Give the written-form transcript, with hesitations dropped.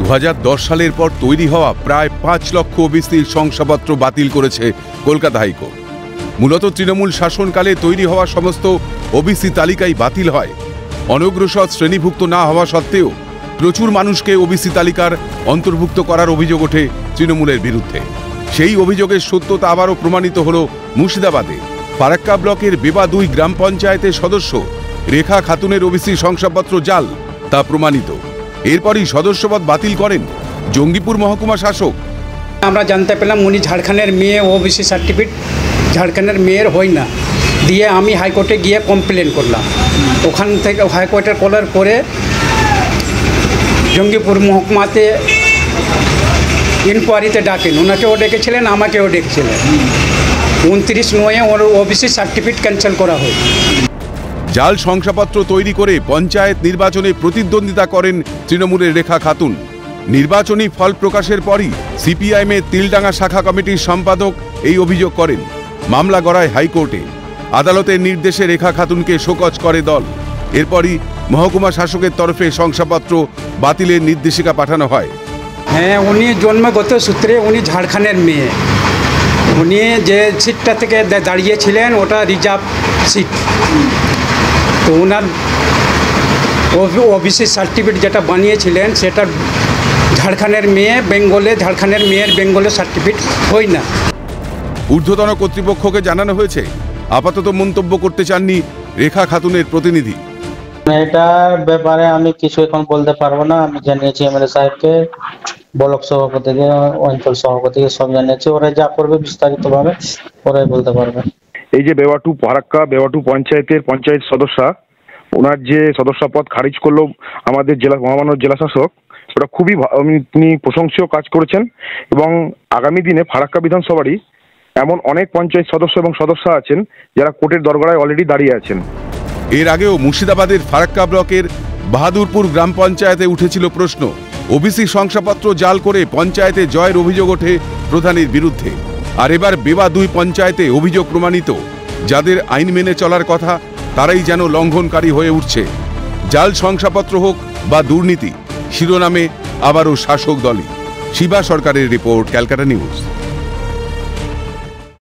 2010 সালের পর তৈরি হওয়া প্রায় 5 লক্ষ ওবিসির শংসাপত্র বাতিল করেছে কলকাতা হাইকোর্ট। মূলত তৃণমূল শাসনকালে তৈরি হওয়া সমস্ত ওবিসি তালিকাই বাতিল হয়। অনগ্রসর শ্রেণীভুক্ত না হওয়া সত্ত্বেও প্রচুর মানুষকে ওবিসি তালিকার অন্তর্ভুক্ত করার অভিযোগ ওঠে তৃণমূলের বিরুদ্ধে। সেই অভিযোগের সত্যতা আবারও প্রমাণিত হল মুর্শিদাবাদে। ফারাক্কা ব্লকের বেবা 2 গ্রাম পঞ্চায়েতের সদস্য রেখা খাতুনের ওবিসি শংসাপত্র জাল, তা প্রমাণিত। এরপরই সদস্যপদ বাতিল করেন জঙ্গিপুর মহকুমা শাসক। আমরা জানতে পেলাম উনি ঝাড়খণ্ডের মেয়ে, ওবিসি সার্টিফিকেট ঝাড়খণ্ডের মেয়ের হয় না দিয়ে আমি হাইকোর্টে গিয়ে কমপ্লেন করলাম। ওখান থেকে হাইকোর্টে করার পরে জঙ্গিপুর মহকুমাতে ইনকোয়ারিতে ডাকেন, ওনাকেও ডেকেছিলেন, আমাকেও ডেকেছিলেন। 29/9 ওর ওবিসি সার্টিফিকেট ক্যান্সেল করা হয়। জাল শংসাপত্র তৈরি করে পঞ্চায়েত নির্বাচনে প্রতিদ্বন্দ্বিতা করেন তৃণমূলের রেখা খাতুন। নির্বাচনী ফল প্রকাশের পরই সিপিআইএমের তিলডাঙ্গা শাখা কমিটির সম্পাদক এই অভিযোগ করেন। মামলা গড়ায় হাইকোর্টে। আদালতের নির্দেশে রেখা খাতুনকে শোকজ করে দল। এরপরই মহকুমা শাসকের তরফে শংসাপত্র বাতিলের নির্দেশিকা পাঠানো হয়। হ্যাঁ, উনি জন্মগত সূত্রে উনি ঝাড়খণ্ডের মেয়ে। উনি যে সিটটা থেকে দাঁড়িয়েছিলেন ওটা রিজার্ভ সিট, তো ওনার ওবিসি সার্টিফিকেট যেটা বানিয়েছিলেন সেটা ঝাড়খণ্ডের মেয়ে, বেঙ্গলে ঝাড়খণ্ডের মেয়ের বেঙ্গলের সার্টিফিকেট হয় না। ঊর্ধ্বতন কর্তৃপক্ষকে জানানো হয়েছে। আপাতত মন্তব্য করতে চাননি রেখা খাতুনের প্রতিনিধি। এটার ব্যাপারে আমি কিছু এখন বলতে পারবো না। আমি জানিয়েছি এমএলএ সাহেবকে, ব্লক সভাপতিকে, অঞ্চল সভাপতিকে, সব জানিয়েছি। ওরা যা করবে বিস্তারিতভাবে ওরাই বলতে পারবে। এই যে ফারাক্কা বেবা 2 পঞ্চায়েতের পঞ্চায়েত সদস্যা, ওনার যে সদস্যপদ খারিজ করলো আমাদের মহামান্য জেলা শাসক, ওটা খুবই তিনি প্রশংসনীয় কাজ করেছেন। এবং আগামী দিনে ফারাক্কা বিধানসভারই এমন অনেক পঞ্চায়েত সদস্য এবং সদস্যা আছেন যারা কোর্টের দরগড়ায় অলরেডি দাঁড়িয়ে আছেন। এর আগেও মুর্শিদাবাদের ফারাক্কা ব্লকের বাহাদুরপুর গ্রাম পঞ্চায়েতে উঠেছিল প্রশ্ন। ওবিসি শংসাপত্র জাল করে পঞ্চায়েতে জয়ের অভিযোগ ওঠে প্রধানের বিরুদ্ধে। আর এবার বেবা 2 পঞ্চায়েতে অভিযোগ প্রমাণিত। যাদের আইন মেনে চলার কথা তারাই যেন লঙ্ঘনকারী হয়ে উঠছে। জাল শংসাপত্র হোক বা দুর্নীতি, শিরোনামে আবারও শাসক দলই। শিবা সরকারের রিপোর্ট, ক্যালকাটা নিউজ।